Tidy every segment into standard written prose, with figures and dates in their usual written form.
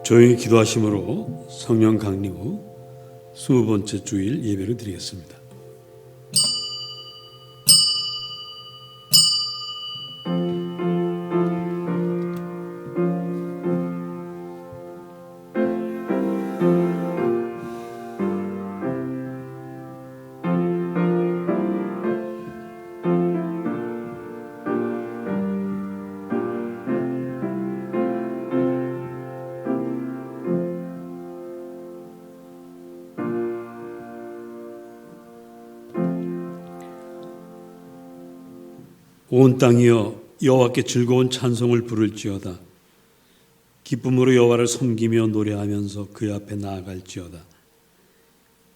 조용히 기도하심으로 성령 강림 후 20번째 주일 예배를 드리겠습니다. 온 땅이여 여호와께 즐거운 찬송을 부를지어다. 기쁨으로 여호와를 섬기며 노래하면서 그 앞에 나아갈지어다.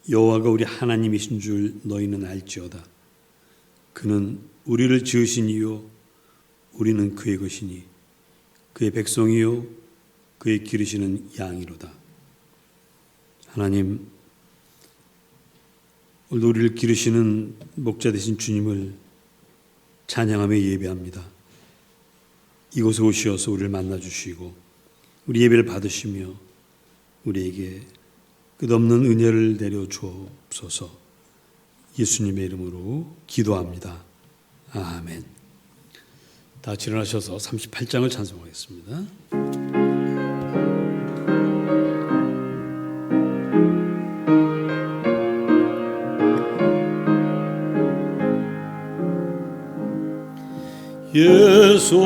여호와가 우리 하나님이신 줄 너희는 알지어다. 그는 우리를 지으신 이요 우리는 그의 것이니 그의 백성이요 그의 기르시는 양이로다. 하나님, 오늘도 우리를 기르시는 목자 되신 주님을 찬양하며 예배합니다. 이곳에 오시어서 우리를 만나주시고 우리 예배를 받으시며 우리에게 끝없는 은혜를 내려 주옵소서. 예수님의 이름으로 기도합니다. 아멘. 다 같이 일어나셔서 38장을 찬송하겠습니다. 예수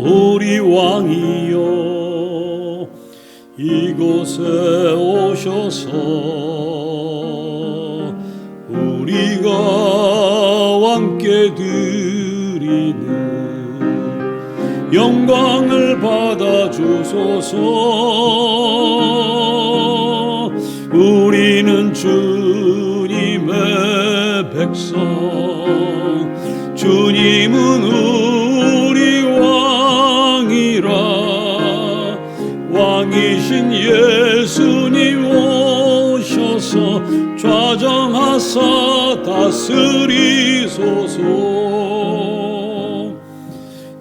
우리 왕이여 이곳에 오셔서 우리가 왕께 드리는 영광을 받아 주소서. 우리는 주님의 백성, 주님은 우리 왕이라. 왕이신 예수님 오셔서 좌정하사 다스리소서.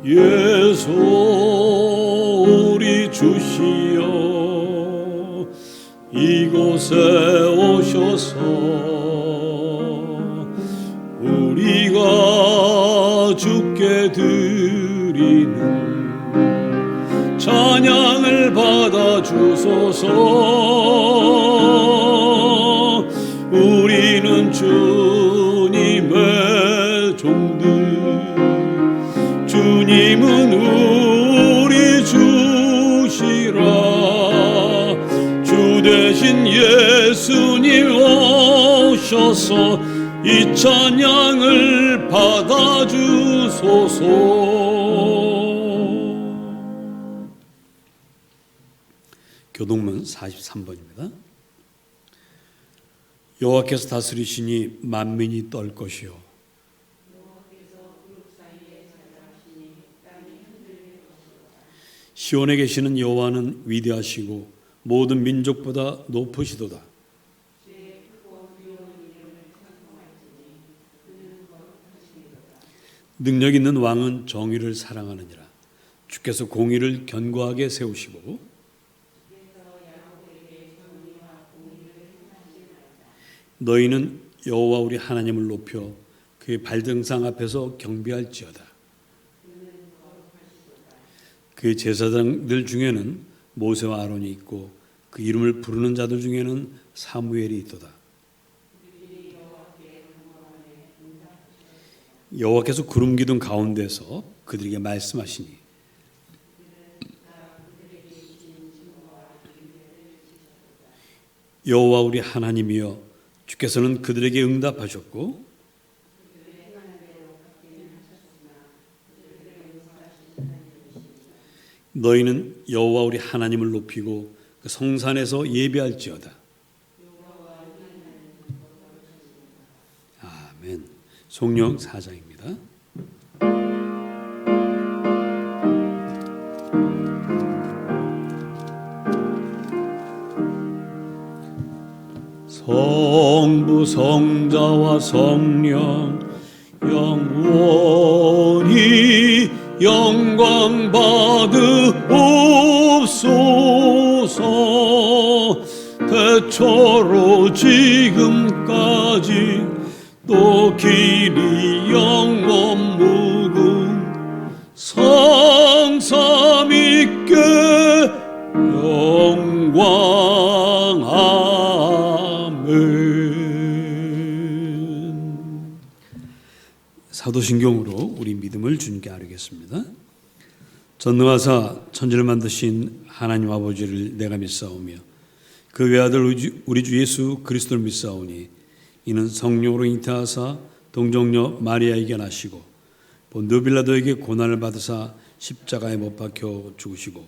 예수 우리 주시여 이곳에 오셔서 우리가 주께 드리는 찬양을 받아 주소서. 우리는 주님의 종들, 주님은 우리 주시라. 주 대신 예수님 오셔서 이 찬양을 받아 주소서. 교동문 43번입니다. 여호와께서 다스리시니 만민이 떨 것이요 시온에 계시는 여호와는 위대하시고 모든 민족보다 높으시도다. 능력 있는 왕은 정의를 사랑하느니라. 주께서 공의를 견고하게 세우시고 너희는 여호와 우리 하나님을 높여 그의 발등상 앞에서 경배할지어다. 그 제사장들 중에는 모세와 아론이 있고 그 이름을 부르는 자들 중에는 사무엘이 있도다. 여호와께서 구름 기둥 가운데서 그들에게 말씀하시니 여호와 우리 하나님이여 주께서는 그들에게 응답하셨고 너희는 여호와 우리 하나님을 높이고 그 성산에서 예배할지어다. 아멘. 송영 4장입니다. 성부 성자와 성령 영원히 영광 받으옵소서. 태초로 지금까지 또 길이 영원 무궁 성삼위께 영광. 아멘. 사도신경으로 우리 믿음을 주님께 아뢰겠습니다. 전능하사 천지를 만드신 하나님 아버지를 내가 믿사오며 그 외아들 우리 주 예수 그리스도를 믿사오니 이는 성령으로 잉태하사 동정녀 마리아에게 나시고 본드 빌라도에게 고난을 받으사 십자가에 못 박혀 죽으시고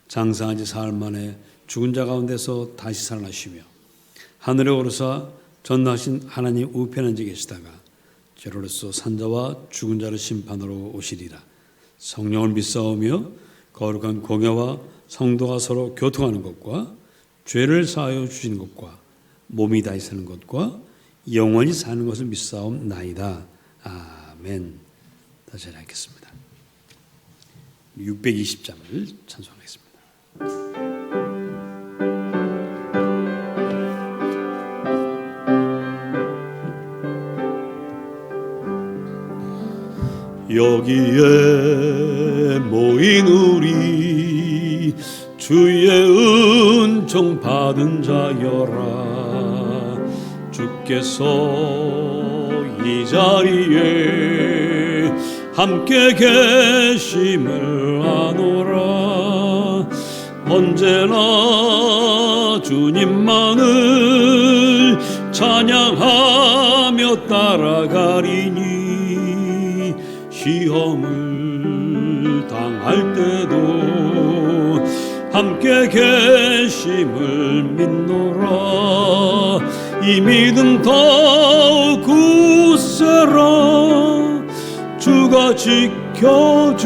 장사한 지 사흘 만에 죽은 자 가운데서 다시 살아나시며 하늘에 오르사 전능하신 하나님 우편에 앉아 계시다가 저로서 산자와 죽은 자를 심판으로 오시리라. 성령을 믿사오며 거룩한 공회와 성도가 서로 교통하는 것과 죄를 사하여 주시는 것과 몸이 다시 사는 것과 영원히 사는 것을 믿사옵나이다. 아멘. 다시 하겠습니다. 620장을 찬송하겠습니다. 여기에 모인 우리 주의 은총 받은 자여라. 주께서 이 자리에 함께 계심을 아노라. 언제나 주님만을 찬양하며 따라가리니 시험을 당할 때도 함께 계심을 믿노라. 이 믿음 더욱 굳세라. 주가 지켜주신다.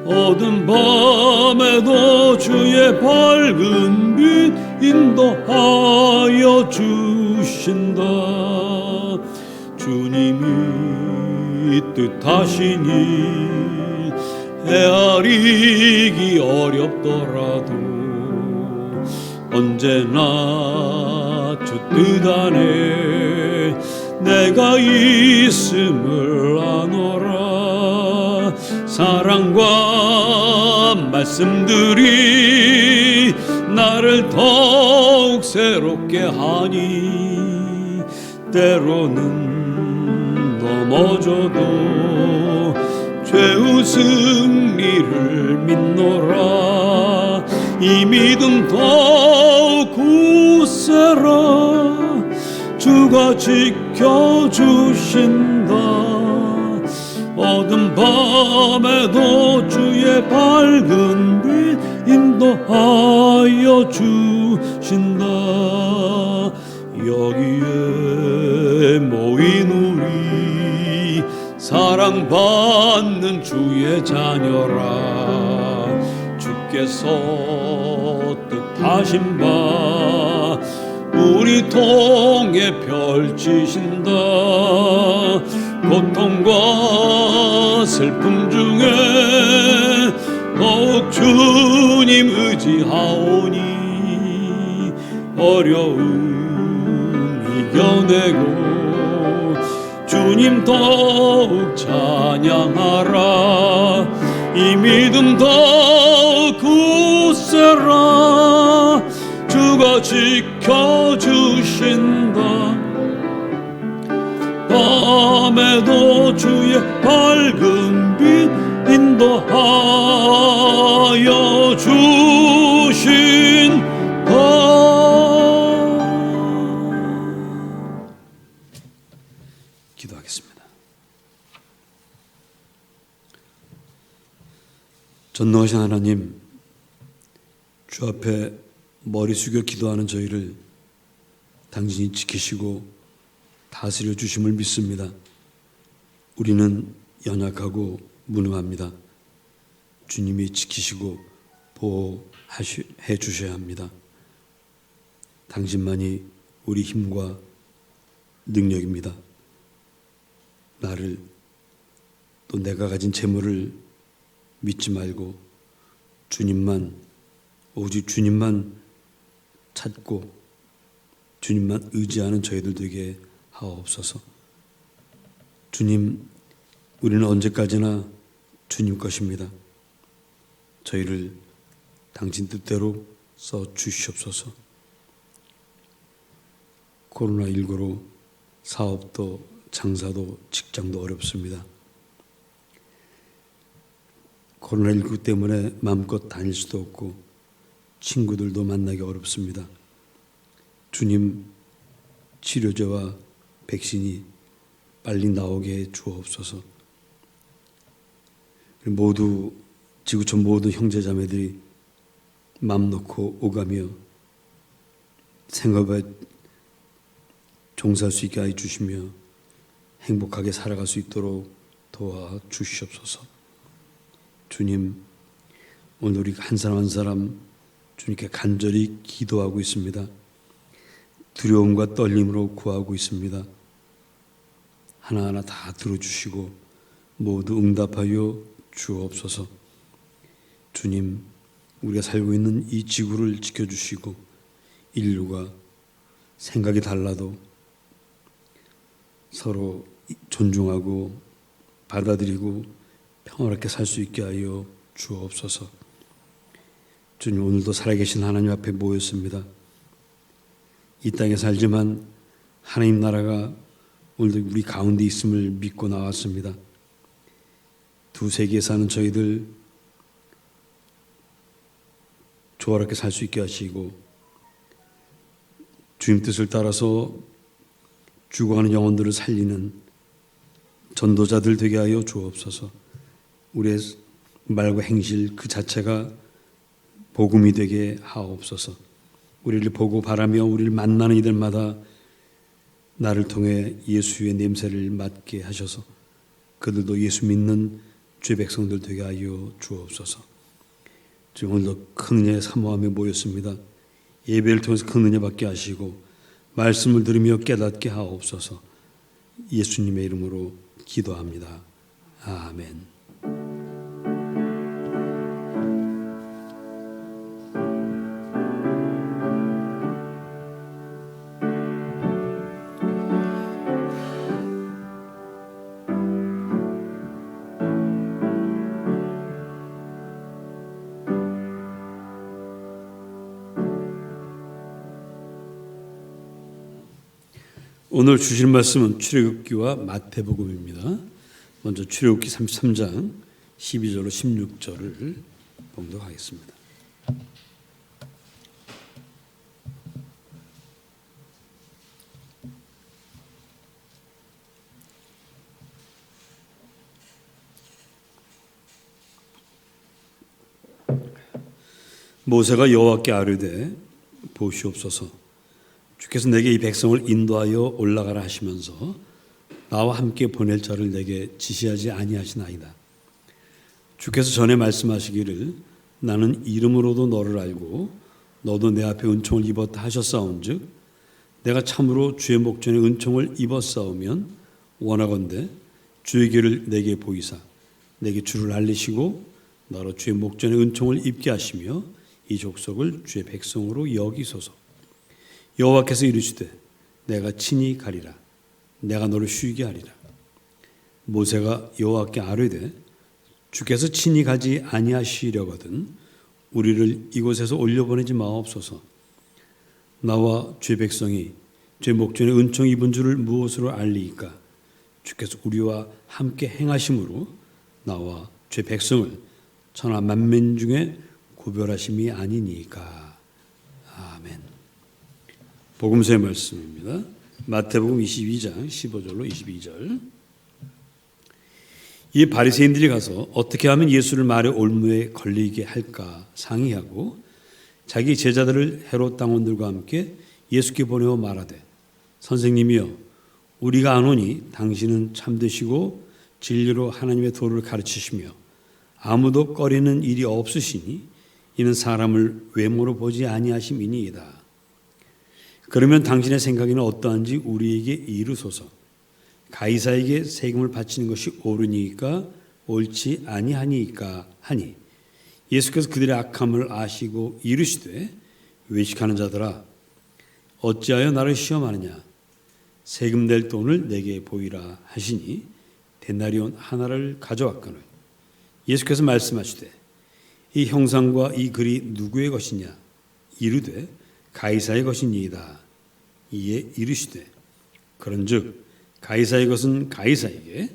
어두운 밤에도 주의 밝은 빛 인도하여 주신다. 주님이 뜻하시니 헤아리기 어렵더라도 언제나 주 뜻 안에 내가 있음을 아노라. 사랑과 말씀들이 나를 더욱 새롭게 하니 때로는 넘어져도 죄의 승리를 믿노라. 이 믿음 더욱 굳세라. 주가 지켜주신다. 어두운 밤에도 주의 밝은 빛 인도하여 주신다. 여기에 모인 우리 사랑받는 주의 자녀라. 주께서 뜻하신 바 우리 통해 펼치신다. 고통과 슬픔 중에 더욱 주님 의지하오니 어려움 이겨내고 주님 더욱 찬양하라. 이 믿음 더욱 굳세라. 주가 지켜주신다. 밤에도 주의 밝은 빛 인도하여 주신다. 기도하겠습니다. 전능하신 하나님, 주 앞에 머리 숙여 기도하는 저희를 당신이 지키시고 다스려 주심을 믿습니다. 우리는 연약하고 무능합니다. 주님이 지키시고 보호해 주셔야 합니다. 당신만이 우리 힘과 능력입니다. 나를 또 내가 가진 재물을 믿지 말고 주님만, 오직 주님만 찾고 주님만 의지하는 저희들 되게 하옵소서. 주님, 우리는 언제까지나 주님 것입니다. 저희를 당신 뜻대로 써 주시옵소서. 코로나19로 사업도 장사도 직장도 어렵습니다. 코로나19 때문에 마음껏 다닐 수도 없고 친구들도 만나기 어렵습니다. 주님, 치료제와 백신이 빨리 나오게 해 주옵소서. 모두 지구촌 모든 형제자매들이 마음 놓고 오가며 생업에 종사할 수 있게 해 주시며 행복하게 살아갈 수 있도록 도와 주시옵소서. 주님, 오늘 우리 한 사람 한 사람 주님께 간절히 기도하고 있습니다. 두려움과 떨림으로 구하고 있습니다. 하나하나 다 들어주시고 모두 응답하여 주옵소서. 주님, 우리가 살고 있는 이 지구를 지켜주시고 인류가 생각이 달라도 서로 존중하고 받아들이고 평화롭게 살 수 있게 하여 주옵소서. 주님, 오늘도 살아계신 하나님 앞에 모였습니다. 이 땅에 살지만 하나님 나라가 오늘도 우리 가운데 있음을 믿고 나왔습니다. 두 세계에 사는 저희들 조화롭게 살 수 있게 하시고 주님 뜻을 따라서 죽어가는 영혼들을 살리는 전도자들 되게 하여 주옵소서. 우리의 말과 행실 그 자체가 복음이 되게 하옵소서. 우리를 보고 바라며 우리를 만나는 이들마다 나를 통해 예수의 냄새를 맡게 하셔서 그들도 예수 믿는 주의 백성들 되게 하여 주옵소서. 지금 오늘도 큰 은혜 사모하며 모였습니다. 예배를 통해서 큰 은혜 받게 하시고 말씀을 들으며 깨닫게 하옵소서. 예수님의 이름으로 기도합니다. 아멘. 오늘 주실 말씀은 출애굽기와 마태복음입니다. 먼저 출애굽기 33장 12절로 16절을 봉독하겠습니다. 모세가 여호와께 아뢰되 보시옵소서. 주께서 내게 이 백성을 인도하여 올라가라 하시면서 나와 함께 보낼 자를 내게 지시하지 아니하시나이다. 주께서 전에 말씀하시기를 나는 이름으로도 너를 알고 너도 내 앞에 은총을 입었다 하셨사온즉 내가 참으로 주의 목전에 은총을 입었사오면 원하건대 주의 길을 내게 보이사 내게 주를 알리시고 너로 주의 목전에 은총을 입게 하시며 이 족속을 주의 백성으로 여기소서. 여호와께서 이르시되 내가 친히 가리라. 내가 너를 쉬게 하리라. 모세가 여호와께 아뢰되 주께서 친히 가지 아니하시려거든 우리를 이곳에서 올려보내지 마옵소서. 나와 주의 백성이 주의 목전에 은총 입은 줄을 무엇으로 알리이까? 주께서 우리와 함께 행하심으로 나와 주의 백성을 천하 만민 중에 구별하심이 아니니까. 아멘. 복음서의 말씀입니다. 마태복음 22장 15절로 22절. 이 바리새인들이 가서 어떻게 하면 예수를 말의 올무에 걸리게 할까 상의하고 자기 제자들을 헤롯 당원들과 함께 예수께 보내어 말하되 선생님이여 우리가 아노니 당신은 참되시고 진리로 하나님의 도를 가르치시며 아무도 꺼리는 일이 없으시니 이는 사람을 외모로 보지 아니하심이니이다. 그러면 당신의 생각에는 어떠한지 우리에게 이르소서. 가이사에게 세금을 바치는 것이 옳으니까 옳지 아니하니까 하니 예수께서 그들의 악함을 아시고 이르시되 외식하는 자들아 어찌하여 나를 시험하느냐 세금 낼 돈을 내게 보이라 하시니 데나리온 하나를 가져왔거늘 예수께서 말씀하시되 이 형상과 이 글이 누구의 것이냐 이르되 가이사의 것이니이다. 이에 이르시되 그런즉 가이사의 것은 가이사에게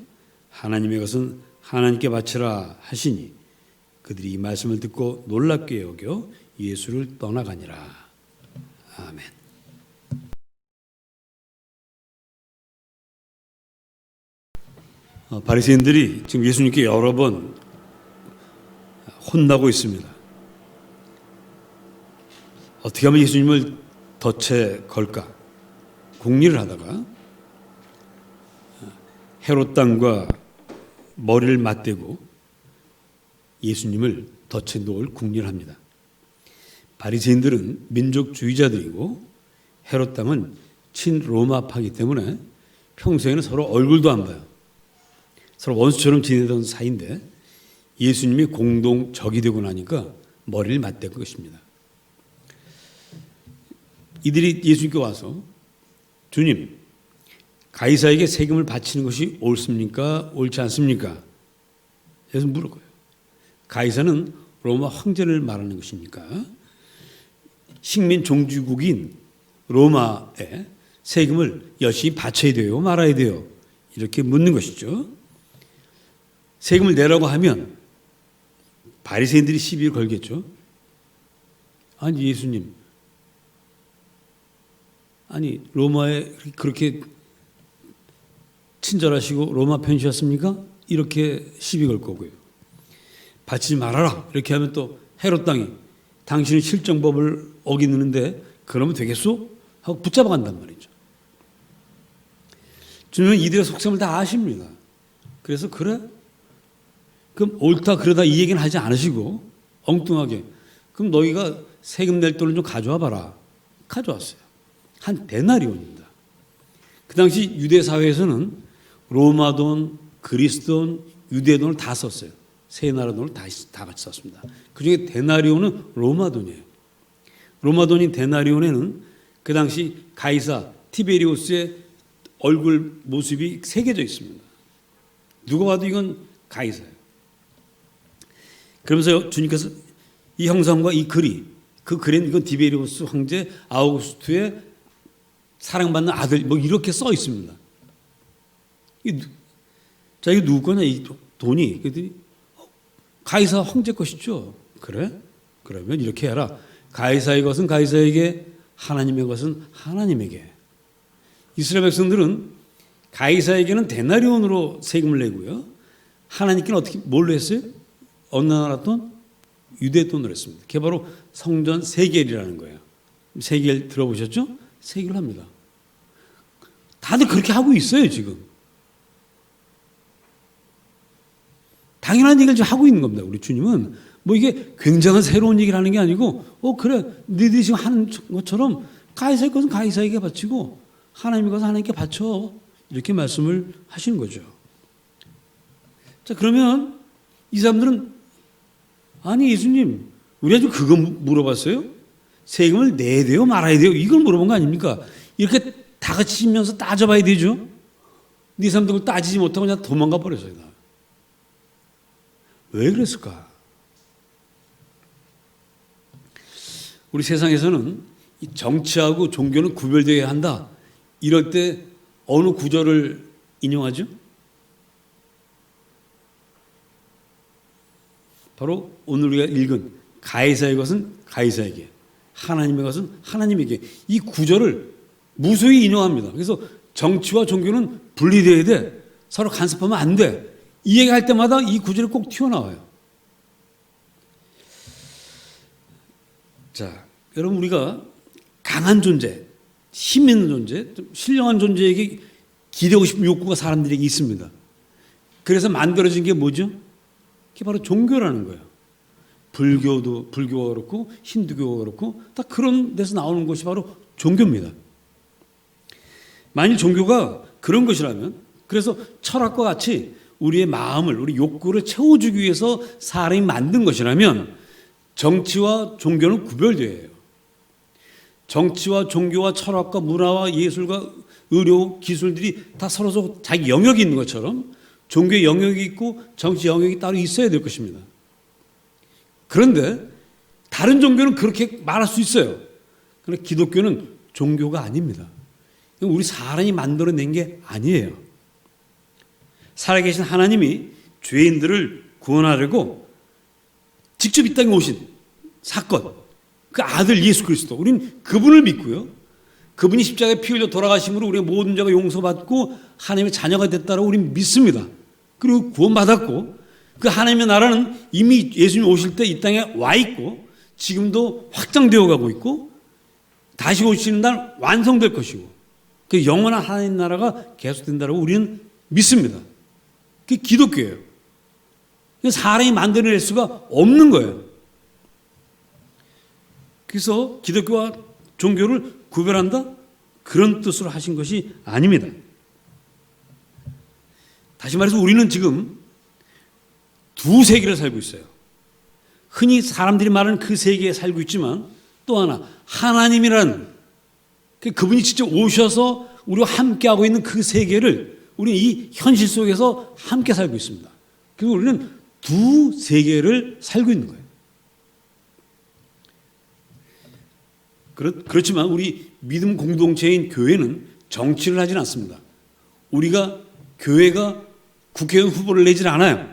하나님의 것은 하나님께 바치라 하시니 그들이 이 말씀을 듣고 놀랍게 여겨 예수를 떠나가니라. 아멘. 바리새인들이 지금 예수님께 여러 번 혼나고 있습니다. 어떻게 하면 예수님을 덫에 걸까 궁리를 하다가 헤롯 당과 머리를 맞대고 예수님을 덫에 놓을 궁리를 합니다. 바리새인들은 민족주의자들이고 헤롯 당은 친로마파이기 때문에 평소에는 서로 얼굴도 안 봐요. 서로 원수처럼 지내던 사이인데 예수님이 공동 적이 되고 나니까 머리를 맞댄 것입니다. 이들이 예수님께 와서 주님, 가이사에게 세금을 바치는 것이 옳습니까? 옳지 않습니까? 그래서 물을 거예요. 가이사는 로마 황제를 말하는 것입니까? 식민 종주국인 로마에 세금을 열심히 바쳐야 돼요? 말아야 돼요? 이렇게 묻는 것이죠. 세금을 내라고 하면 바리새인들이 시비를 걸겠죠. 아니 예수님, 아니 로마에 그렇게 친절하시고 로마 편이셨습니까? 이렇게 시비 걸 거고요. 바치지 말아라 이렇게 하면 또 헤롯 당이 당신은 실정법을 어기는데 그러면 되겠소? 하고 붙잡아 간단 말이죠. 주님은 이들의 속셈을 다 아십니다. 그래서 그래? 그럼 옳다 그러다 이 얘기는 하지 않으시고 엉뚱하게 그럼 너희가 세금 낼 돈을 좀 가져와 봐라. 가져왔어요. 한 데나리온입니다. 그 당시 유대 사회에서는 로마 돈, 그리스 돈, 유대 돈을 다 썼어요. 세 나라 돈을 다 같이 썼습니다. 그중에 데나리온은 로마 돈이에요. 로마 돈인 데나리온에는 그 당시 가이사 티베리우스의 얼굴 모습이 새겨져 있습니다. 누가 봐도 이건 가이사예요. 그러면서 주님께서 이 형상과 이 글이 그 글엔 이건 티베리우스 황제 아우구스투의 사랑받는 아들 뭐 이렇게 써 있습니다. 자 이거 누구 거냐 이 돈이 그랬더니 가이사 황제 것이죠. 그래? 그러면 이렇게 해라. 가이사의 것은 가이사에게 하나님의 것은 하나님에게. 이스라엘 백성들은 가이사에게는 데나리온으로 세금을 내고요. 하나님께는 어떻게 뭘로 했어요? 어느 나라 돈? 유대 돈으로 했습니다. 그게 바로 성전 세겔이라는 거예요. 세겔 들어보셨죠? 세겔을 합니다. 다들 그렇게 하고 있어요 지금. 당연한 얘기를 좀 하고 있는 겁니다. 우리 주님은 뭐 이게 굉장한 새로운 얘기를 하는 게 아니고 그래 너희들이 지금 하는 것처럼 가이사의 것은 가이사에게 바치고 하나님의 것은 하나님께 바쳐 이렇게 말씀을 하시는 거죠. 자 그러면 이 사람들은 아니 예수님 우리가 좀 그거 물어봤어요? 세금을 내야 돼요 말아야 돼요? 이걸 물어본 거 아닙니까? 이렇게 다 같이 치면서 따져봐야 되죠. 이 사람들 따지지 못하고 그냥 도망가 버렸어요. 왜 그랬을까? 우리 세상에서는 정치하고 종교는 구별되어야 한다. 이럴 때 어느 구절을 인용하죠? 바로 오늘 우리가 읽은 가이사의 것은 가이사에게 하나님의 것은 하나님에게 이 구절을 무수히 인용합니다. 그래서 정치와 종교는 분리되어야 돼. 서로 간섭하면 안 돼. 이 얘기할 때마다 이 구절이 꼭 튀어나와요. 자, 여러분 우리가 강한 존재, 힘 있는 존재, 좀 신령한 존재에게 기대고 싶은 욕구가 사람들에게 있습니다. 그래서 만들어진 게 뭐죠? 그게 바로 종교라는 거예요. 불교가 그렇고 힌두교가 그렇고 다 그런 데서 나오는 것이 바로 종교입니다. 만일 종교가 그런 것이라면 그래서 철학과 같이 우리의 마음을 우리 욕구를 채워주기 위해서 사람이 만든 것이라면 정치와 종교는 구별되어야 해요. 정치와 종교와 철학과 문화와 예술과 의료, 기술들이 다 서로 자기 영역이 있는 것처럼 종교의 영역이 있고 정치 영역이 따로 있어야 될 것입니다. 그런데 다른 종교는 그렇게 말할 수 있어요. 그런데 기독교는 종교가 아닙니다. 우리 사람이 만들어낸 게 아니에요. 살아계신 하나님이 죄인들을 구원하려고 직접 이 땅에 오신 사건, 그 아들 예수 그리스도, 우리는 그분을 믿고요. 그분이 십자가에 피 흘려 돌아가심으로 우리의 모든 죄가 용서받고 하나님의 자녀가 됐다고 우리는 믿습니다. 그리고 구원받았고 그 하나님의 나라는 이미 예수님 오실 때 이 땅에 와 있고 지금도 확장되어 가고 있고 다시 오시는 날 완성될 것이고 그 영원한 하나님 나라가 계속된다고 우리는 믿습니다. 그게 기독교예요. 사람이 만들어낼 수가 없는 거예요. 그래서 기독교와 종교를 구별한다? 그런 뜻으로 하신 것이 아닙니다. 다시 말해서 우리는 지금 두 세계를 살고 있어요. 흔히 사람들이 말하는 그 세계에 살고 있지만 또 하나 하나님이라는 그분이 직접 오셔서 우리와 함께하고 있는 그 세계를 우리는 이 현실 속에서 함께 살고 있습니다. 그리고 우리는 두 세계를 살고 있는 거예요. 그렇지만 우리 믿음 공동체인 교회는 정치를 하진 않습니다. 우리가 교회가 국회의원 후보를 내질 않아요.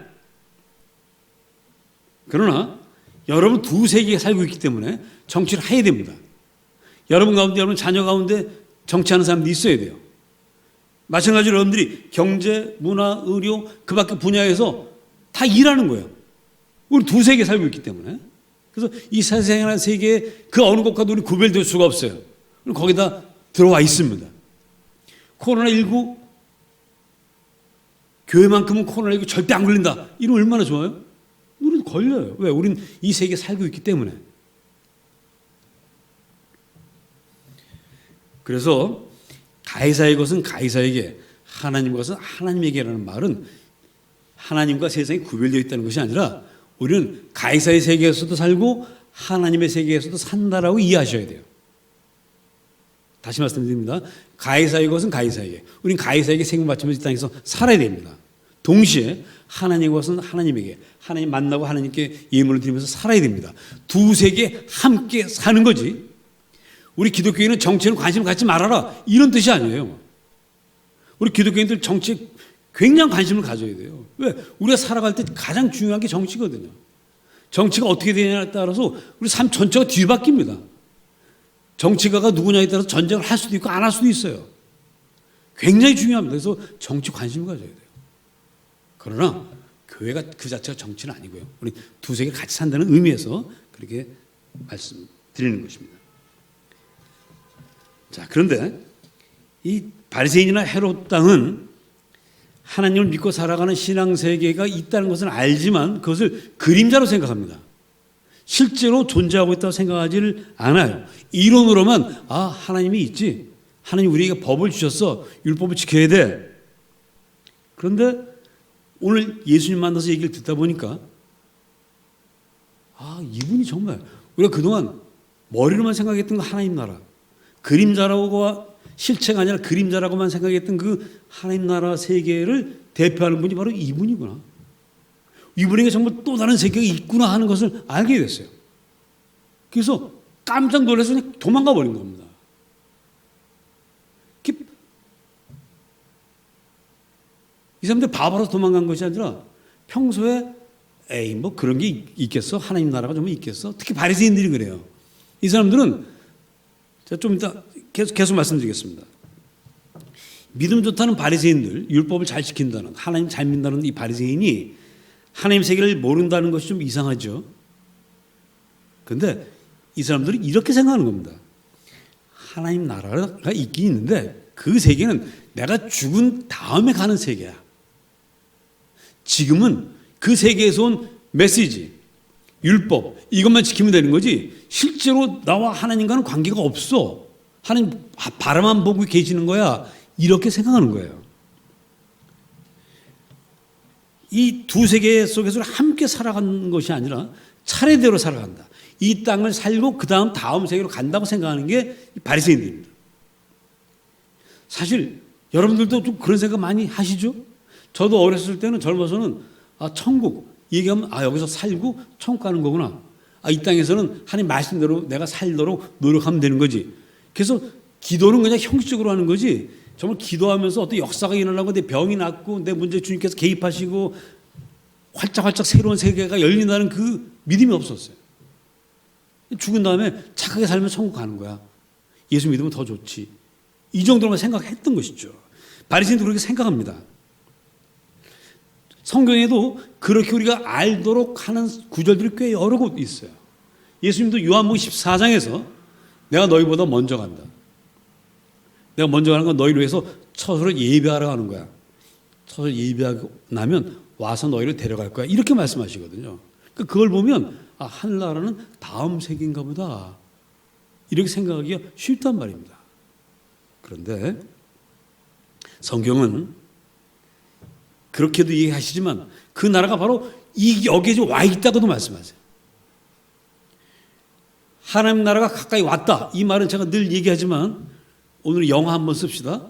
그러나 여러분 두 세계에 살고 있기 때문에 정치를 해야 됩니다. 여러분 가운데 여러분 자녀 가운데 정치하는 사람들이 있어야 돼요. 마찬가지로 여러분들이 경제, 문화, 의료 그 밖의 분야에서 다 일하는 거예요. 우리 두 세계에 살고 있기 때문에. 그래서 이 세상이라는 세계에 그 어느 곳과도 우리 구별될 수가 없어요. 거기다 들어와 있습니다. 코로나19 교회만큼은 코로나19 절대 안 걸린다. 이러면 얼마나 좋아요? 우리는 걸려요. 왜? 우리는 이 세계에 살고 있기 때문에. 그래서 가이사의 것은 가이사에게, 하나님의 것은 하나님에게라는 말은 하나님과 세상이 구별되어 있다는 것이 아니라 우리는 가이사의 세계에서도 살고 하나님의 세계에서도 산다라고 이해하셔야 돼요. 다시 말씀드립니다. 가이사의 것은 가이사에게. 우리는 가이사에게 세금 바치면서 이 땅에서 살아야 됩니다. 동시에 하나님의 것은 하나님에게. 하나님 만나고 하나님께 예물을 드리면서 살아야 됩니다. 두 세계 함께 사는 거지. 우리 기독교인은 정치에 관심을 갖지 말아라. 이런 뜻이 아니에요. 우리 기독교인들 정치에 굉장히 관심을 가져야 돼요. 왜? 우리가 살아갈 때 가장 중요한 게 정치거든요. 정치가 어떻게 되냐에 따라서 우리 삶 전체가 뒤바뀝니다. 정치가가 누구냐에 따라서 전쟁을 할 수도 있고 안 할 수도 있어요. 굉장히 중요합니다. 그래서 정치 관심을 가져야 돼요. 그러나 교회가 그 자체가 정치는 아니고요. 우리 두 세계 같이 산다는 의미에서 그렇게 말씀드리는 것입니다. 자, 그런데 이 바리새인이나 헤롯 당은 하나님을 믿고 살아가는 신앙세계가 있다는 것은 알지만 그것을 그림자로 생각합니다. 실제로 존재하고 있다고 생각하지를 않아요. 이론으로만 하나님이 있지. 하나님 우리에게 법을 주셨어. 율법을 지켜야 돼. 그런데 오늘 예수님 만나서 얘기를 듣다 보니까 이분이 정말 우리가 그동안 머리로만 생각했던 거 하나님 나라. 그림자라고 실체가 아니라 그림자라고만 생각했던 그 하나님 나라 세계를 대표하는 분이 바로 이분이구나. 이분에게 정말 또 다른 세계가 있구나 하는 것을 알게 됐어요. 그래서 깜짝 놀라서 그냥 도망가 버린 겁니다. 이 사람들 바보라서 도망간 것이 아니라 평소에 뭐 그런 게 있겠어? 하나님 나라가 정말 있겠어? 특히 바리새인들이 그래요. 이 사람들은 제가 좀 이따 계속 말씀드리겠습니다. 믿음 좋다는 바리새인들, 율법을 잘 지킨다는, 하나님 잘 믿는다는 이 바리새인이 하나님 세계를 모른다는 것이 좀 이상하죠. 그런데 이 사람들은 이렇게 생각하는 겁니다. 하나님 나라가 있긴 있는데 그 세계는 내가 죽은 다음에 가는 세계야. 지금은 그 세계에서 온 메시지, 율법 이것만 지키면 되는 거지 실제로 나와 하나님과는 관계가 없어. 하나님 바라만 보고 계시는 거야. 이렇게 생각하는 거예요. 이 두 세계 속에서 함께 살아가는 것이 아니라 차례대로 살아간다. 이 땅을 살고 그 다음 세계로 간다고 생각하는 게 바리새인들입니다. 사실 여러분들도 좀 그런 생각 많이 하시죠? 저도 어렸을 때는 젊어서는 천국 얘기하면 여기서 살고 천국 가는 거구나. 이 땅에서는 하나님 말씀대로 내가 살도록 노력하면 되는 거지. 그래서 기도는 그냥 형식적으로 하는 거지. 정말 기도하면서 어떤 역사가 일어나고 내 병이 낫고 내 문제 주님께서 개입하시고 활짝활짝 새로운 세계가 열린다는 그 믿음이 없었어요. 죽은 다음에 착하게 살면 천국 가는 거야. 예수 믿으면 더 좋지. 이 정도로만 생각했던 것이죠. 바리새인도 그렇게 생각합니다. 성경에도 그렇게 우리가 알도록 하는 구절들이 꽤 여러 곳 있어요. 예수님도 요한복음 14장에서 내가 너희보다 먼저 간다. 내가 먼저 가는 건 너희를 위해서 처소를 예비하러 가는 거야. 처소를 예비하고 나면 와서 너희를 데려갈 거야. 이렇게 말씀하시거든요. 그걸 보면 하늘나라는 다음 세계인가 보다. 이렇게 생각하기가 쉽단 말입니다. 그런데 성경은 그렇게도 얘기하시지만 그 나라가 바로 여기에 와 있다고도 말씀하세요. 하나님 나라가 가까이 왔다. 이 말은 제가 늘 얘기하지만 오늘 영어 한번 씁시다.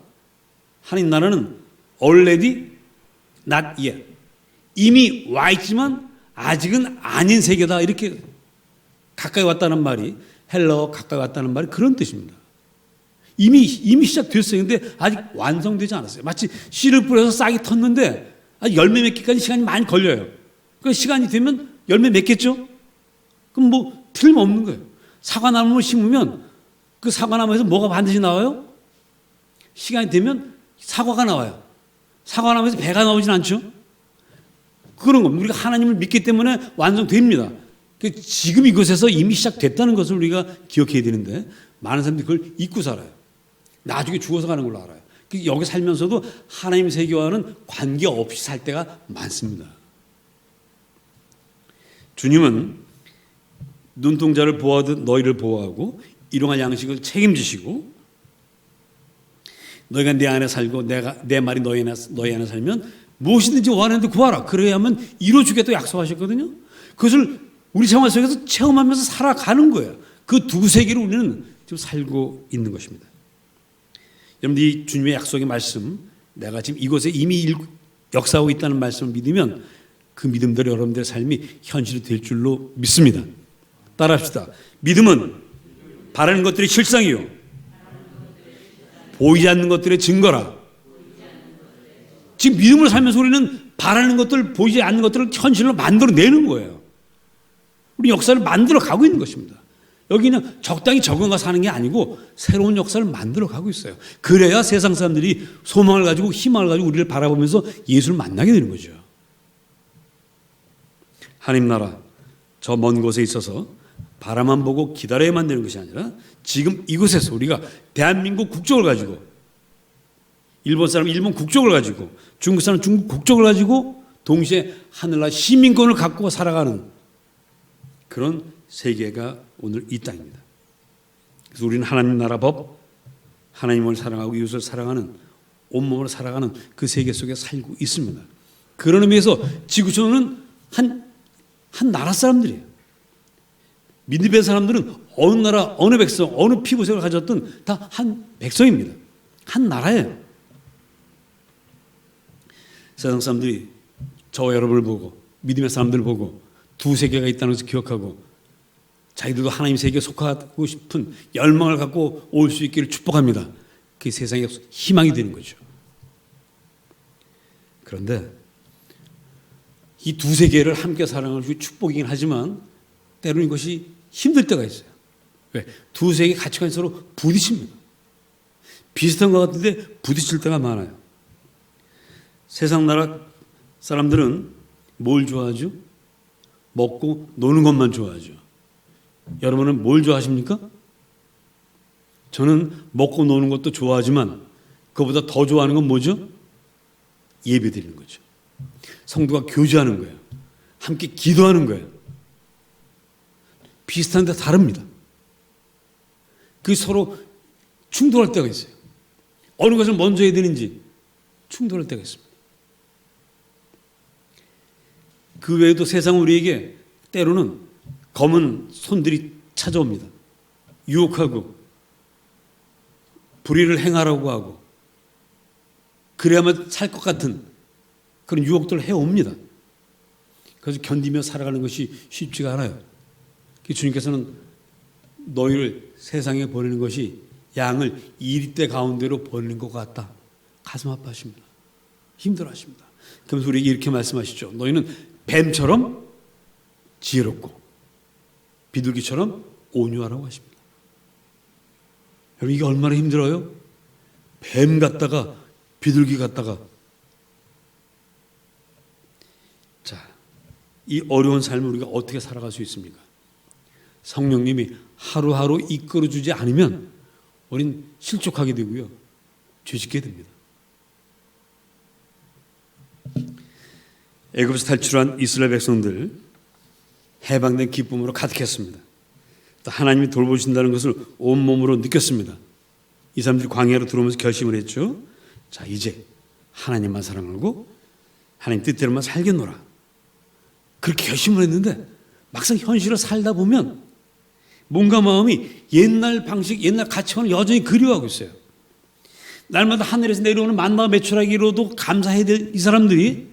하나님 나라는 already not yet. 이미 와 있지만 아직은 아닌 세계다. 이렇게 가까이 왔다는 말이 헬러 가까이 왔다는 말이 그런 뜻입니다. 이미 시작됐어요. 근데 아직 완성되지 않았어요. 마치 씨를 뿌려서 싹이 텄는데 아직 열매 맺기까지 시간이 많이 걸려요. 그 시간이 되면 열매 맺겠죠? 그럼 뭐 틀림없는 거예요. 사과나무를 심으면 그 사과나무에서 뭐가 반드시 나와요? 시간이 되면 사과가 나와요. 사과나무에서 배가 나오진 않죠? 그런 겁니다. 우리가 하나님을 믿기 때문에 완성됩니다. 지금 이곳에서 이미 시작됐다는 것을 우리가 기억해야 되는데 많은 사람들이 그걸 잊고 살아요. 나중에 죽어서 가는 걸로 알아요. 여기 살면서도 하나님 세계와는 관계없이 살 때가 많습니다. 주님은 눈동자를 보호하듯 너희를 보호하고 일용할 양식을 책임지시고 너희가 내 안에 살고 내 말이 너희 안에 살면 무엇이든지 원하는 데 구하라. 그래야만 이루어주겠다고 약속하셨거든요. 그것을 우리 생활 속에서 체험하면서 살아가는 거예요. 그 두 세계를 우리는 지금 살고 있는 것입니다. 여러분들 이 주님의 약속의 말씀, 내가 지금 이곳에 이미 역사하고 있다는 말씀을 믿으면 그 믿음대로 여러분들의 삶이 현실이 될 줄로 믿습니다. 따라합시다. 믿음은 바라는 것들의 실상이요 보이지 않는 것들의 증거라. 지금 믿음을 살면서 우리는 바라는 것들, 보이지 않는 것들을 현실로 만들어내는 거예요. 우리 역사를 만들어 가고 있는 것입니다. 여기는 적당히 적응가 사는 게 아니고 새로운 역사를 만들어 가고 있어요. 그래야 세상 사람들이 소망을 가지고 희망을 가지고 우리를 바라보면서 예수를 만나게 되는 거죠. 하나님 나라 저 먼 곳에 있어서 바라만 보고 기다려야만 되는 것이 아니라 지금 이곳에서 우리가 대한민국 국적을 가지고 일본 사람 일본 국적을 가지고 중국 사람 중국 국적을 가지고 동시에 하늘나라 시민권을 갖고 살아가는 그런 세계가 오늘 이 땅입니다. 그래서 우리는 하나님 나라 법, 하나님을 사랑하고 이웃을 사랑하는 온몸으로 살아가는 그 세계 속에 살고 있습니다. 그런 의미에서 지구촌은 한 나라 사람들이에요. 니느웨 사람들은 어느 나라, 어느 백성, 어느 피부색을 가졌든 다 한 백성입니다. 한 나라예요. 세상 사람들이 저와 여러분을 보고 믿음의 사람들을 보고 두 세계가 있다는 것을 기억하고 자기들도 하나님 세계에 속하고 싶은 열망을 갖고 올 수 있기를 축복합니다. 그게 세상의 희망이 되는 거죠. 그런데 이 두 세계를 함께 사랑할 수 축복이긴 하지만 때로는 이것이 힘들 때가 있어요. 왜? 두 세계 가치관이 서로 부딪힙니다. 비슷한 것 같은데 부딪힐 때가 많아요. 세상 나라 사람들은 뭘 좋아하죠? 먹고 노는 것만 좋아하죠. 여러분은 뭘 좋아하십니까? 저는 먹고 노는 것도 좋아하지만 그것보다 더 좋아하는 건 뭐죠? 예배 드리는 거죠. 성도가 교제하는 거예요. 함께 기도하는 거예요. 비슷한데 다릅니다. 그게 서로 충돌할 때가 있어요. 어느 것을 먼저 해야 되는지 충돌할 때가 있습니다. 그 외에도 세상 우리에게 때로는 검은 손들이 찾아옵니다. 유혹하고 불의를 행하라고 하고 그래야만 살 것 같은 그런 유혹들을 해옵니다. 그래서 견디며 살아가는 것이 쉽지가 않아요. 주님께서는 너희를 세상에 보내는 것이 양을 이리떼 가운데로 보내는 것 같다. 가슴 아파하십니다. 힘들어하십니다. 그러면서 우리에게 이렇게 말씀하시죠. 너희는 뱀처럼 지혜롭고 비둘기처럼 온유하라고 하십니다. 여러분 이게 얼마나 힘들어요? 뱀 같다가 비둘기 같다가. 자, 이 어려운 삶을 우리가 어떻게 살아갈 수 있습니까? 성령님이 하루하루 이끌어주지 않으면 우린 실족하게 되고요. 죄짓게 됩니다. 애굽에서 탈출한 이스라엘 백성들 해방된 기쁨으로 가득했습니다. 또 하나님이 돌보신다는 것을 온몸으로 느꼈습니다. 이 사람들이 광야로 들어오면서 결심을 했죠. 자, 이제 하나님만 사랑하고 하나님 뜻대로만 살겠노라. 그렇게 결심을 했는데 막상 현실을 살다 보면 뭔가 마음이 옛날 방식, 옛날 가치관을 여전히 그리워하고 있어요. 날마다 하늘에서 내려오는 만나와 메추라기로도 감사해야 될 이 사람들이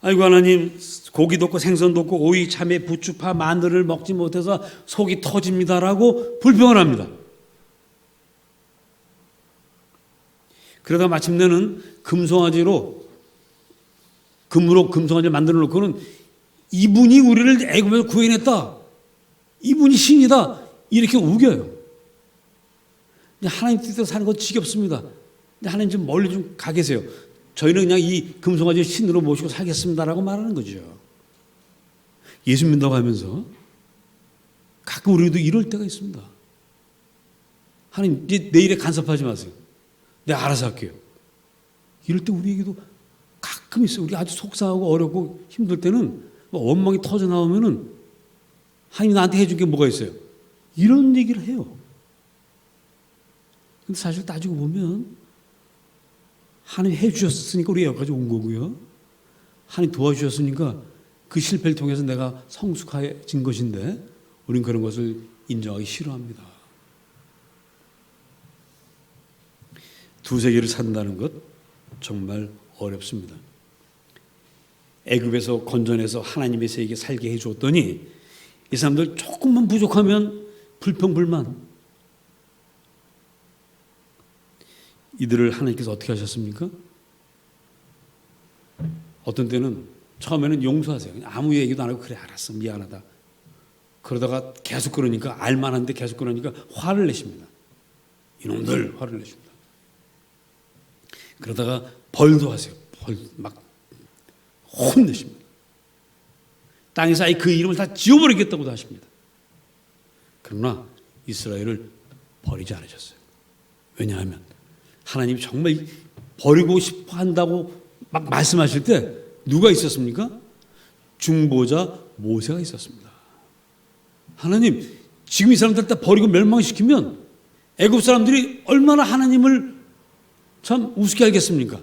아이고 하나님 고기도 없고 생선도 없고 오이, 참외, 부추, 파, 마늘을 먹지 못해서 속이 터집니다라고 불평을 합니다. 그러다 마침내는 금송아지로 금으로 금송아지를 만들어 놓고는 이분이 우리를 애굽에서 구해냈다. 이분이 신이다. 이렇게 우겨요. 하나님 뜻대로 사는 거 지겹습니다. 하나님 좀 멀리 좀 가 계세요. 저희는 그냥 이 금송아지 신으로 모시고 살겠습니다라고 말하는 거죠. 예수 믿는다고 하면서 가끔 우리도 이럴 때가 있습니다. 하나님 이제 내 일에 간섭하지 마세요. 내가 알아서 할게요. 이럴 때 우리에게도 가끔 있어요. 우리 아주 속상하고 어렵고 힘들 때는 원망이 터져 나오면은 하나님 나한테 해준 게 뭐가 있어요? 이런 얘기를 해요. 근데 사실 따지고 보면 하나님 해주셨으니까 우리 여기까지 온 거고요. 하나님 도와주셨으니까 그 실패를 통해서 내가 성숙해진 것인데 우린 그런 것을 인정하기 싫어합니다. 두세 개를 산다는 것 정말 어렵습니다. 애굽에서 건져내서 하나님의 세계에 살게 해주었더니 이 사람들 조금만 부족하면 불평불만. 이들을 하나님께서 어떻게 하셨습니까? 어떤 때는 처음에는 용서하세요. 아무 얘기도 안 하고 그래 알았어 미안하다. 그러다가 계속 그러니까 알만한데 계속 그러니까 화를 내십니다. 이놈들 화를 내십니다. 그러다가 벌도 하세요. 벌 막 혼내십니다. 땅에서 아예 그 이름을 다 지워버리겠다고도 하십니다. 그러나 이스라엘을 버리지 않으셨어요. 왜냐하면 하나님이 정말 버리고 싶어 한다고 막 말씀하실 때 누가 있었습니까? 중보자 모세가 있었습니다. 하나님 지금 이 사람들 다 버리고 멸망시키면 애굽 사람들이 얼마나 하나님을 참 우습게 알겠습니까?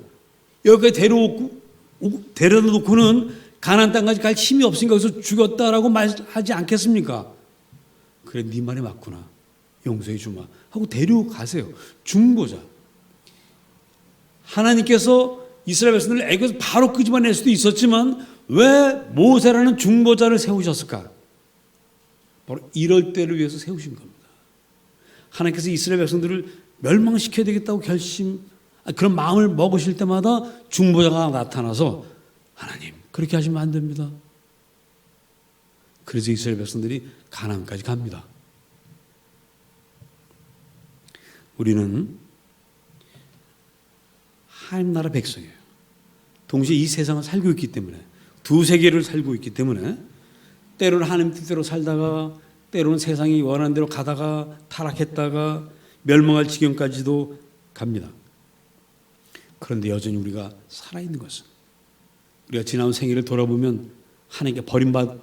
여기까지 데려다 놓고는 가나안 땅까지 갈 힘이 없으니까 여기서 죽였다라고 말하지 않겠습니까? 그래 네 말이 맞구나. 용서해 주마 하고 데려가세요. 중보자. 하나님께서 이스라엘 백성들을 애굽에서 바로 끄집어낼 수도 있었지만 왜 모세라는 중보자를 세우셨을까? 바로 이럴 때를 위해서 세우신 겁니다. 하나님께서 이스라엘 백성들을 멸망시켜야 되겠다고 그런 마음을 먹으실 때마다 중보자가 나타나서 하나님 그렇게 하시면 안 됩니다. 그래서 이스라엘 백성들이 가나안까지 갑니다. 우리는 하나님 나라 백성이에요. 동시에 이 세상을 살고 있기 때문에 두 세계를 살고 있기 때문에 때로는 하나님 뜻대로 살다가 때로는 세상이 원하는 대로 가다가 타락했다가 멸망할 지경까지도 갑니다. 그런데 여전히 우리가 살아있는 것은 우리가 지나온 생애를 돌아보면 하나님께 버림받아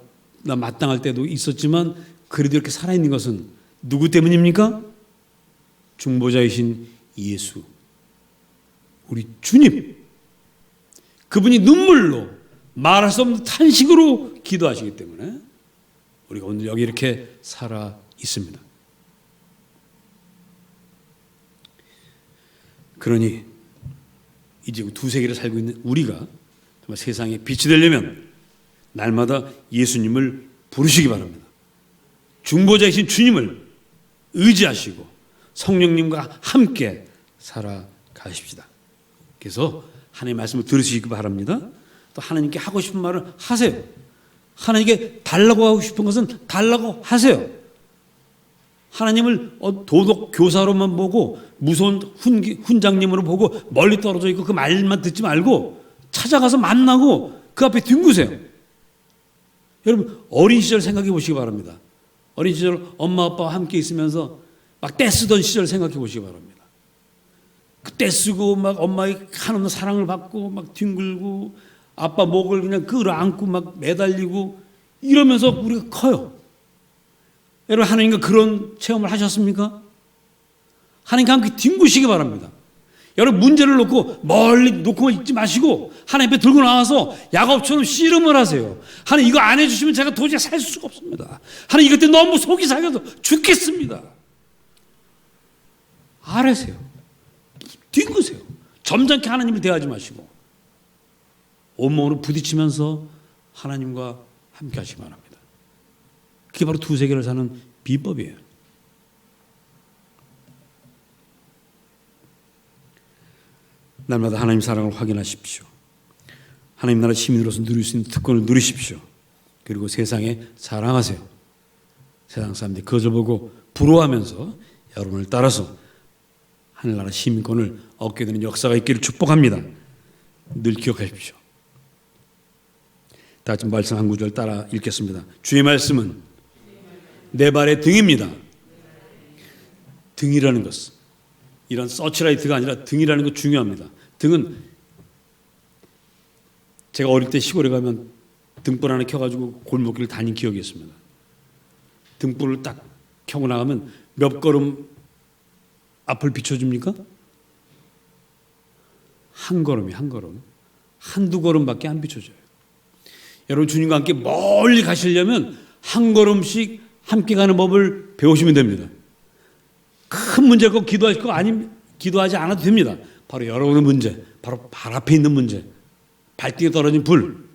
마땅할 때도 있었지만 그래도 이렇게 살아있는 것은 누구 때문입니까? 중보자이신 예수 우리 주님 그분이 눈물로 말할 수 없는 탄식으로 기도하시기 때문에 우리가 오늘 여기 이렇게 살아 있습니다. 그러니 이제 두 세계를 살고 있는 우리가 정말 세상에 빛이 되려면 날마다 예수님을 부르시기 바랍니다. 중보자이신 주님을 의지하시고 성령님과 함께 살아가십시다. 그래서 하나님의 말씀을 들으시기 바랍니다. 또 하나님께 하고 싶은 말을 하세요. 하나님께 달라고 하고 싶은 것은 달라고 하세요. 하나님을 도덕 교사로만 보고 무서운 훈장님으로 보고 멀리 떨어져 있고 그 말만 듣지 말고 찾아가서 만나고 그 앞에 뒹구세요. 여러분 어린 시절 생각해 보시기 바랍니다. 어린 시절 엄마 아빠와 함께 있으면서 막 떼쓰던 시절 생각해 보시기 바랍니다. 그 떼쓰고 막 엄마의 한없는 사랑을 받고 막 뒹굴고 아빠 목을 그냥 끌어안고 막 매달리고 이러면서 우리가 커요. 여러분 하나님과 그런 체험을 하셨습니까? 하나님과 함께 뒹구시기 바랍니다. 여러분 문제를 놓고 멀리 놓고 있지 마시고 하나님 앞에 들고 나와서 야곱처럼 씨름을 하세요. 하나님 이거 안 해주시면 제가 도저히 살 수가 없습니다. 하나님 이것 때문에 너무 속이 상해서 죽겠습니다. 아뢰세요. 뒹구세요. 점잖게 하나님을 대하지 마시고 온몸으로 부딪히면서 하나님과 함께 하시기 바랍니다. 그게 바로 두 세계를 사는 비법이에요. 날마다 하나님 사랑을 확인하십시오. 하나님 나라 시민으로서 누릴 수 있는 특권을 누리십시오. 그리고 세상에 자랑하세요. 세상 사람들이 그것을 보고 부러워하면서 여러분을 따라서 하늘나라 시민권을 얻게 되는 역사가 있기를 축복합니다. 늘 기억하십시오. 다 같이 말씀 한 구절 따라 읽겠습니다. 주의 말씀은 내 발의 등입니다. 등이라는 것은 이런 서치라이트가 아니라 등이라는 것 중요합니다. 등은 제가 어릴 때 시골에 가면 등불 하나 켜가지고 골목길을 다닌 기억이 있습니다. 등불을 딱 켜고 나가면 몇 걸음 앞을 비춰줍니까? 한 걸음이 한 걸음. 한두 걸음밖에 안 비춰져요. 여러분 주님과 함께 멀리 가시려면 한 걸음씩 함께 가는 법을 배우시면 됩니다. 큰 문제가 기도하실 거 아니면 기도하지 않아도 됩니다. 바로 여러분의 문제, 바로 발 앞에 있는 문제, 발등에 떨어진 불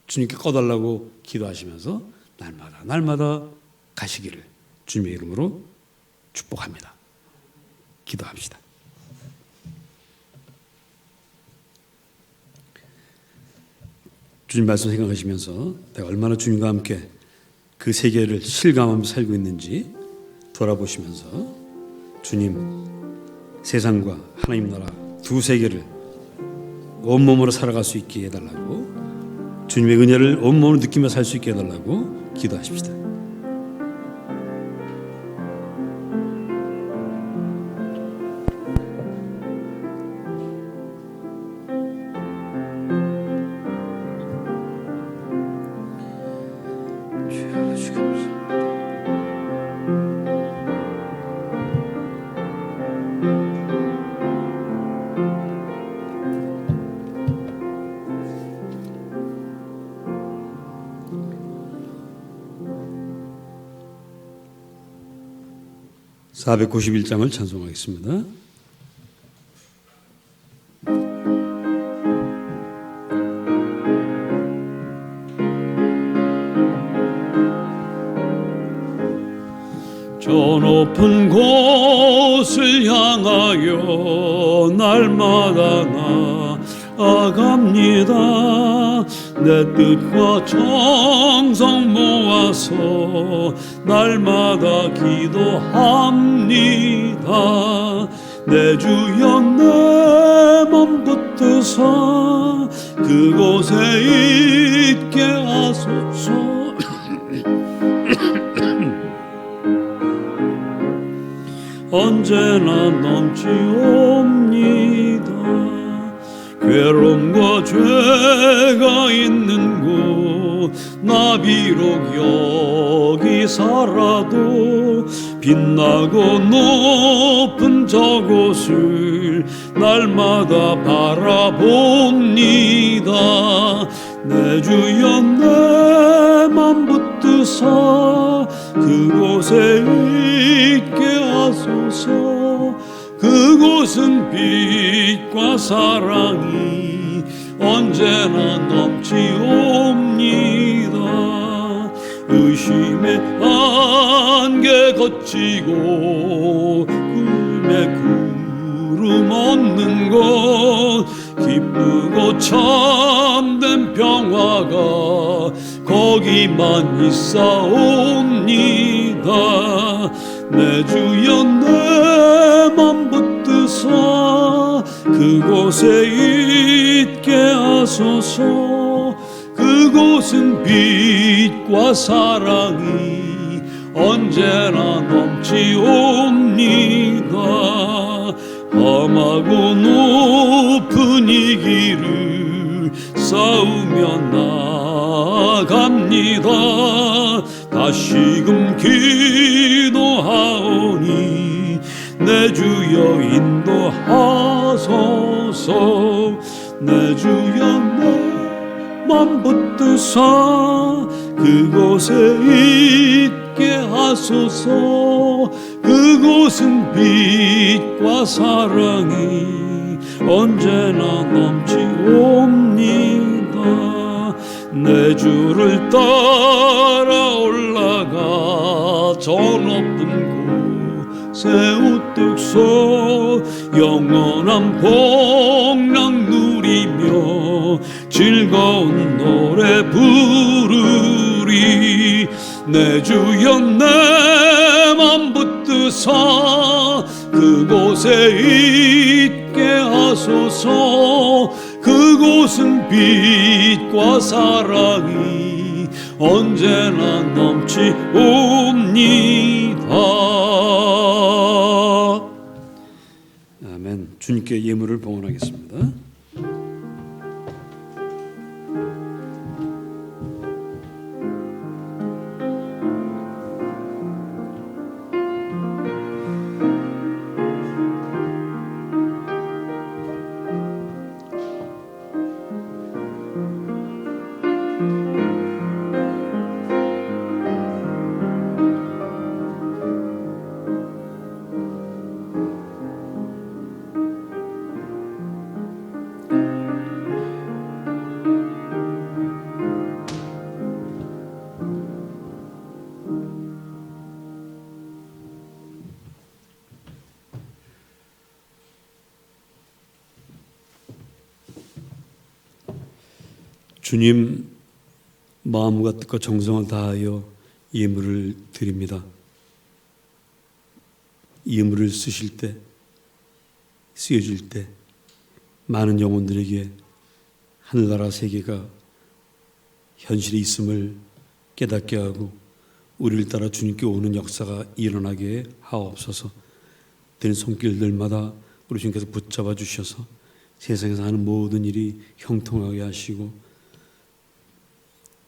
주님께 꺼달라고 기도하시면서 날마다 가시기를 주님의 이름으로 축복합니다. 기도합시다. 주님 말씀 생각하시면서 내가 얼마나 주님과 함께 그 세계를 실감하며 살고 있는지 돌아보시면서 주님 세상과 하나님 나라 두 세계를 온몸으로 살아갈 수 있게 해달라고 주님의 은혜를 온몸으로 느끼며 살 수 있게 해달라고 기도하십시다. (491장을) 찬송하겠습니다. 저 높은 곳을 향하여 날마다 나아갑니다. 내 뜻과 정성 모아서 날마다 기도합니다. 내 주여 내 맘 붙드사 그곳에 있게 하소서. 언제나 넘치옵니다. 괴로움과 죄가 있는 곳 나 비록 여기 살아도 빛나고 높은 저곳을 날마다 바라봅니다. 내 주여 내 맘 붙드사 그곳에 있게 하소서. 그곳은 빛과 사랑이 언제나 넘치옵니다. 의심의 안개 거치고 꿈에 구름 없는 곳, 기쁘고 참된 평화가 거기만 있사옵니다. 내 주여 내 맘 붙드사 그곳에 있게 하소서. 그곳은 빛과 사랑이 언제나 넘치옵니다. 험하고 높은 이 길을 싸우며 나아갑니다. 다시금 기도하오니 내 주여 인도하소서. 내 주여 내 맘 붙드사 그곳에 있게 하소서. 그곳은 빛과 사랑이 언제나 넘치옵니다. 내 주를 따라 올라가 저 높은 곳에 우뚝 서 영원한 복락 누리며 즐거운 노래 부르리. 내 주여 내 맘 붙드사 그곳에 있게 하소서. 그곳은 빛과 사랑이 언제나 넘치옵니다. 아멘. 주님께 예물을 봉헌하겠습니다. 주님, 마음과 뜻과 정성을 다하여 예물을 드립니다. 예물을 쓰실 때, 쓰여질 때 많은 영혼들에게 하늘나라 세계가 현실에 있음을 깨닫게 하고 우리를 따라 주님께 오는 역사가 일어나게 하옵소서. 되는 손길들마다 우리 주님께서 붙잡아 주셔서 세상에서 하는 모든 일이 형통하게 하시고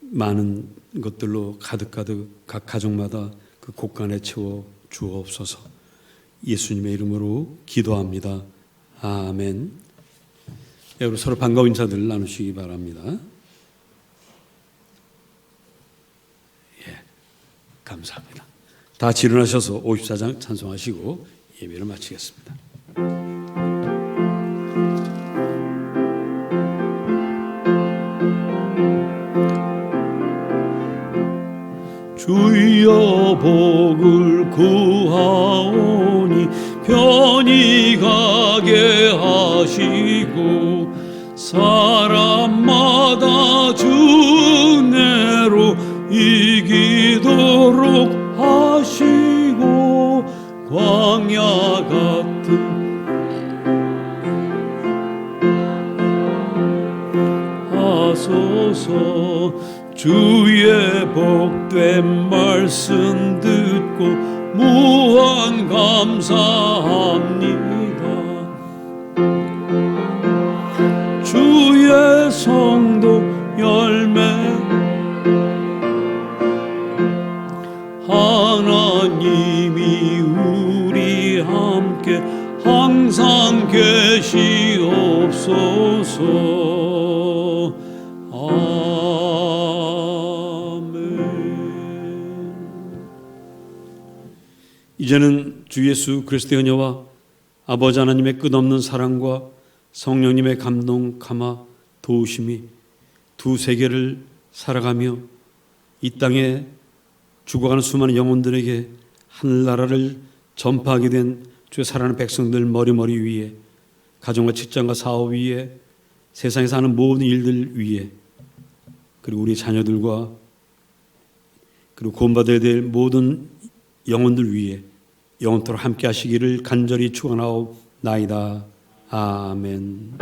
많은 것들로 가득가득 각 가정마다 그 곳간에 채워 주옵소서. 예수님의 이름으로 기도합니다. 아멘. 여러분 서로 반가운 인사들 나누시기 바랍니다. 예, 감사합니다. 다 같이 일어나셔서 54장 찬송하시고 예배를 마치겠습니다. 주여 복을 구하오니 편히 가게 하시고 사람마다 주 은혜로 이기도록 하시고 광야 같은 하소서. 주의 복된 말씀 듣고 무한 감사합니다. 주의 성도 열매 하나님이 우리 함께 항상 계시옵소서. 아멘. 이제는 주 예수 그리스도의 은혜와 아버지 하나님의 끝없는 사랑과 성령님의 감동, 감화, 도우심이 두 세계를 살아가며 이 땅에 죽어가는 수많은 영혼들에게 하늘나라를 전파하게 된 주의 사랑하는 백성들 머리머리 위에, 가정과 직장과 사업 위에, 세상에서 하는 모든 일들 위에, 그리고 우리 자녀들과 그리고 구원받아야 될 모든 영혼들 위에 영원토록 함께 하시기를 간절히 축원하옵나이다. 아멘.